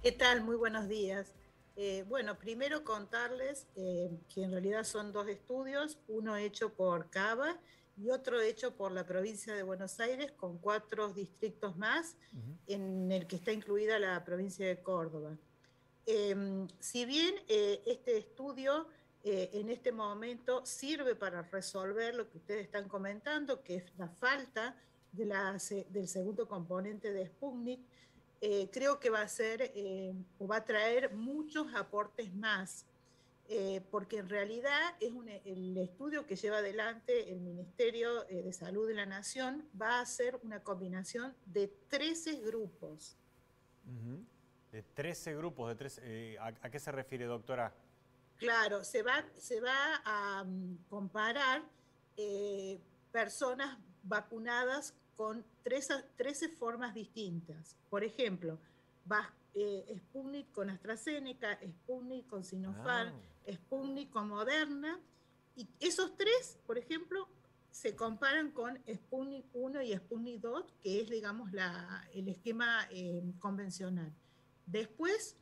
¿Qué tal? Muy buenos días. Bueno, primero contarles que en realidad son dos estudios, uno hecho por CABA y otro hecho por la provincia de Buenos Aires con 4 distritos más, en el que está incluida la provincia de Córdoba. Si bien este estudio en este momento sirve para resolver lo que ustedes están comentando, que es la falta del segundo componente de Sputnik, creo que va a ser o va a traer muchos aportes más, porque en realidad el estudio que lleva adelante el Ministerio de Salud de la Nación va a ser una combinación de 13 grupos. De 13 grupos, ¿a qué se refiere, doctora? Claro, se va a comparar personas vacunadas con 13 formas distintas. Por ejemplo, Sputnik con AstraZeneca, Sputnik con Sinopharm, Ah, Sputnik con Moderna, y esos tres, por ejemplo, se comparan con Sputnik 1 y Sputnik 2, que es, digamos, el esquema convencional. Después,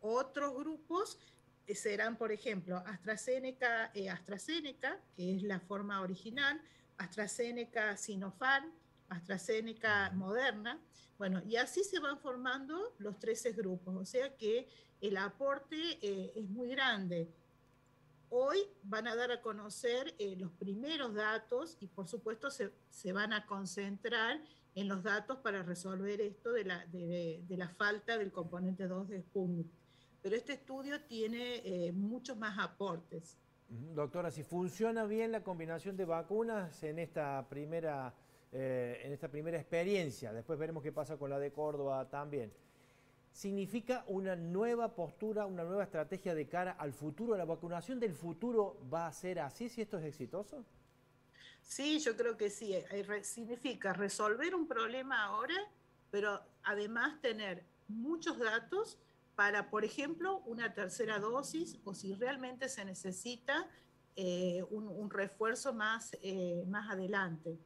otros grupos serán, por ejemplo, AstraZeneca, que es la forma original, AstraZeneca Sinopharm, AstraZeneca Moderna, bueno, y así se van formando los 13 grupos, o sea que el aporte es muy grande. Hoy van a dar a conocer los primeros datos y por supuesto se van a concentrar en los datos para resolver esto de la falta del componente 2 de Sputnik. Pero este estudio tiene muchos más aportes. Doctora, si funciona bien la combinación de vacunas en esta primera experiencia, después veremos qué pasa con la de Córdoba también, ¿significa una nueva postura, una nueva estrategia de cara al futuro? ¿La vacunación del futuro va a ser así si esto es exitoso? Sí, yo creo que sí. Significa resolver un problema ahora, pero además tener muchos datos para, por ejemplo, una tercera dosis o si realmente se necesita un refuerzo más adelante.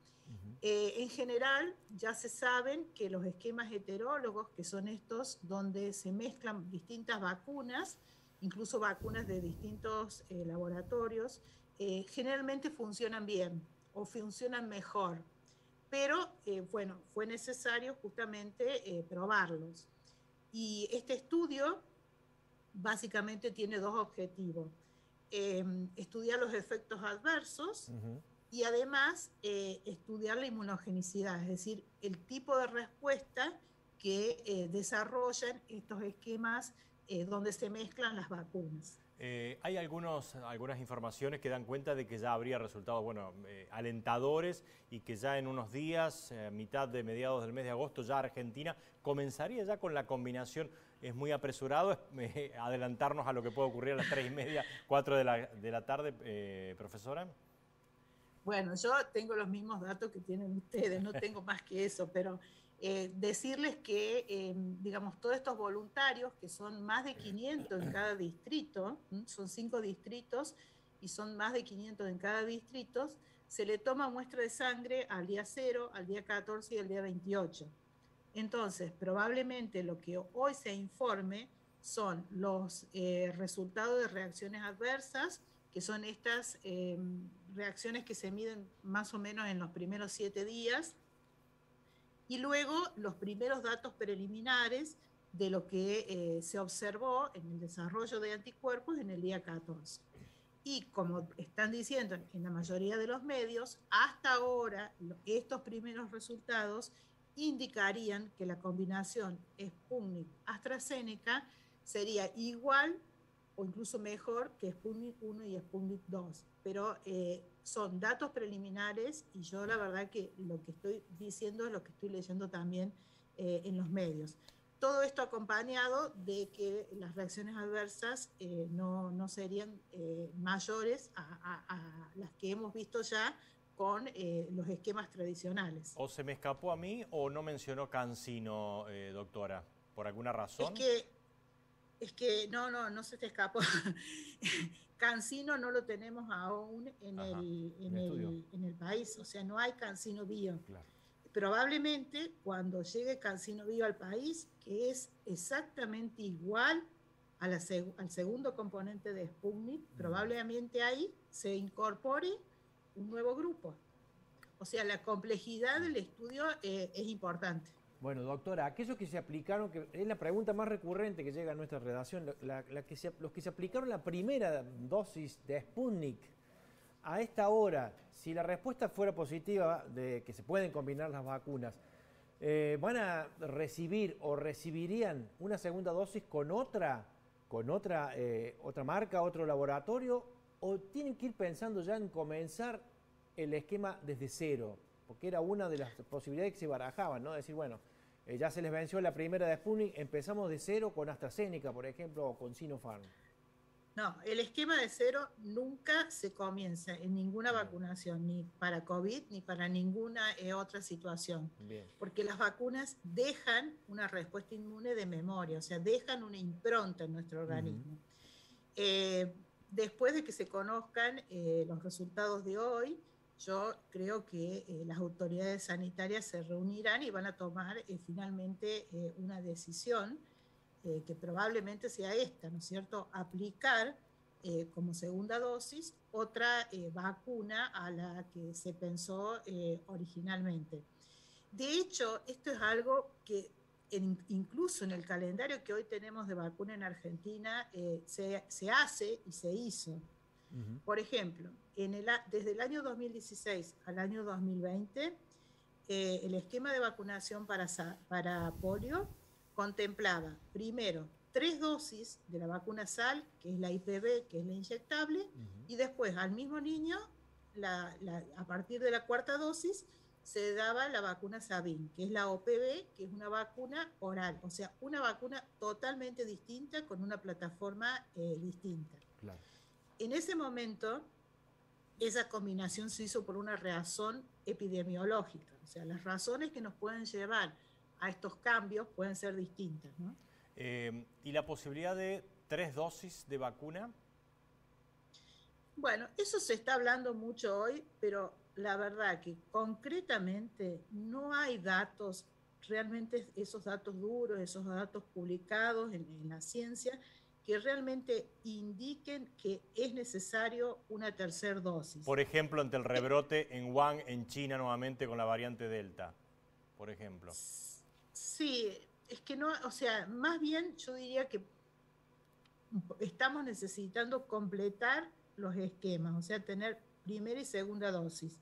En general, ya se saben que los esquemas heterólogos, que son estos donde se mezclan distintas vacunas, incluso vacunas de distintos laboratorios, generalmente funcionan bien o funcionan mejor. Pero bueno, fue necesario justamente probarlos. Y este estudio básicamente tiene dos objetivos. Eh, Estudiar los efectos adversos y además estudiar la inmunogenicidad, es decir, el tipo de respuesta que desarrollan estos esquemas donde se mezclan las vacunas. Hay algunas informaciones que dan cuenta de que ya habría resultados, bueno, alentadores y que ya en unos días, mitad de mediados del mes de agosto, ya Argentina comenzaría ya con la combinación. Es muy apresurado adelantarnos a lo que puede ocurrir a las 3:30, 4 de la tarde, profesora. Bueno, yo tengo los mismos datos que tienen ustedes, no tengo más que eso, pero decirles que, digamos, todos estos voluntarios, que son más de 500 en cada distrito, son 5 distritos y son más de 500 en cada distrito, se le toma muestra de sangre al día 0, al día 14 y al día 28. Entonces, probablemente lo que hoy se informe son los resultados de reacciones adversas, que son estas reacciones que se miden más o menos en los primeros 7 días, y luego los primeros datos preliminares de lo que se observó en el desarrollo de anticuerpos en el día 14. Y como están diciendo en la mayoría de los medios, hasta ahora estos primeros resultados indicarían que la combinación Sputnik-AstraZeneca sería igual o incluso mejor que Sputnik 1 y Sputnik 2. Pero son datos preliminares y yo la verdad que lo que estoy diciendo es lo que estoy leyendo también en los medios. Todo esto acompañado de que las reacciones adversas no serían mayores a las que hemos visto ya con los esquemas tradicionales. ¿O se me escapó a mí o no mencionó Cancino, doctora? ¿Por alguna Es razón? que, es que no se te escapó. Cancino no lo tenemos aún Ajá, en estudio. en el país, o sea, no hay Cancino Bio. Claro. probablemente cuando llegue Cancino Bio al país, que es exactamente igual a al segundo componente de Sputnik, probablemente ahí se incorpore un nuevo grupo. O sea, la complejidad del estudio es importante. Bueno, doctora, aquellos que se aplicaron, que es la pregunta más recurrente que llega a nuestra redacción, los que se aplicaron la primera dosis de Sputnik, a esta hora, si la respuesta fuera positiva de que se pueden combinar las vacunas, ¿van a recibir o recibirían una segunda dosis con otra marca, otro laboratorio, o tienen que ir pensando ya en comenzar el esquema desde cero? Porque era una de las posibilidades que se barajaban, ¿no? Decir, bueno, ya se les venció la primera de Sputnik, empezamos de cero con AstraZeneca, por ejemplo, o con Sinopharm. No, el esquema de cero nunca se comienza en ninguna vacunación, ni para COVID, ni para ninguna otra situación. Bien. Porque las vacunas dejan una respuesta inmune de memoria, o sea, dejan una impronta en nuestro organismo. Después de que se conozcan los resultados de hoy, yo creo que las autoridades sanitarias se reunirán y van a tomar finalmente una decisión que probablemente sea esta, ¿no es cierto? Aplicar como segunda dosis otra vacuna a la que se pensó originalmente. De hecho, esto es algo que incluso en el calendario que hoy tenemos de vacuna en Argentina se hace y se hizo. Por ejemplo, desde el año 2016 al año 2020, el esquema de vacunación para polio contemplaba primero 3 dosis de la vacuna SAL, que es la IPV, que es la inyectable, y después al mismo niño, a partir de la 4ª dosis, se daba la vacuna Sabin, que es la OPV, que es una vacuna oral, o sea, una vacuna totalmente distinta con una plataforma distinta. Claro. En ese momento, esa combinación se hizo por una razón epidemiológica, o sea, las razones que nos pueden llevar a estos cambios pueden ser distintas, ¿no? ¿Y la posibilidad de 3 dosis de vacuna? Bueno, eso se está hablando mucho hoy, pero la verdad que concretamente no hay datos, realmente esos datos duros, esos datos publicados en la ciencia, que realmente indiquen que es necesario una 3ª dosis. Por ejemplo, ante el rebrote en Wuhan, en China, nuevamente con la variante Delta, por ejemplo. Sí, es que no, o sea, más bien yo diría que estamos necesitando completar los esquemas, o sea, tener primera y segunda dosis.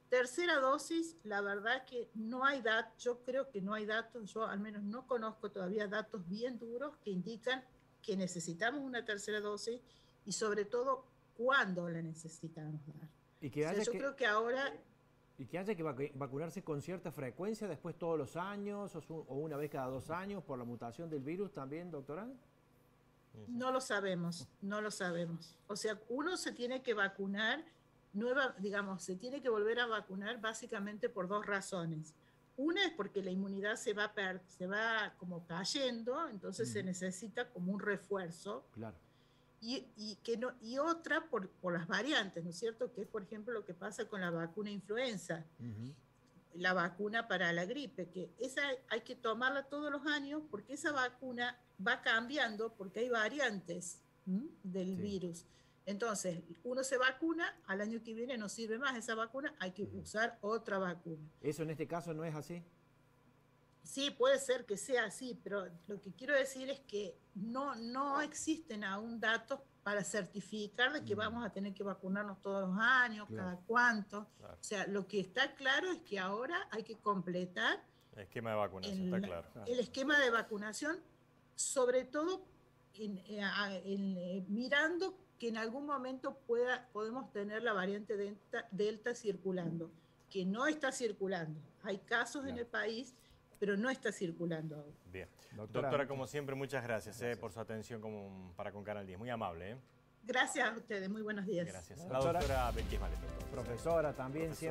3ª dosis, la verdad que no hay datos, yo creo que no hay datos, yo al menos no conozco todavía datos bien duros que indican que necesitamos una 3ª dosis y sobre todo cuándo la necesitamos dar. Y que haya creo que ahora... Y que haya que vacunarse con cierta frecuencia, después todos los años o una vez cada 2 años por la mutación del virus también, doctora. No lo sabemos, no lo sabemos. O sea, uno se tiene que vacunar, se tiene que volver a vacunar básicamente por 2 razones. Una es porque la inmunidad se va como cayendo, entonces se necesita como un refuerzo. Claro. Y otra por las variantes, ¿no es cierto? Que es, por ejemplo, lo que pasa con la vacuna influenza, la vacuna para la gripe, que esa hay que tomarla todos los años porque esa vacuna va cambiando porque hay variantes del virus. Entonces, uno se vacuna, al año que viene no sirve más esa vacuna, hay que usar otra vacuna. ¿Eso en este caso no es así? Sí, puede ser que sea así, pero lo que quiero decir es que no existen aún datos para certificar de que vamos a tener que vacunarnos todos los años, cada cuánto. Claro. O sea, lo que está claro es que ahora hay que completar el esquema de vacunación, está claro. El esquema de vacunación, sobre todo mirando que en algún momento podemos tener la variante Delta circulando, que no está circulando. Hay casos en el país, pero no está circulando aún. Bien. Doctora, como siempre, muchas gracias. Por su atención para con Canal 10. Muy amable. Gracias a ustedes. Muy buenos días. Gracias. La doctora Becky Esmalet. Profesora también siempre.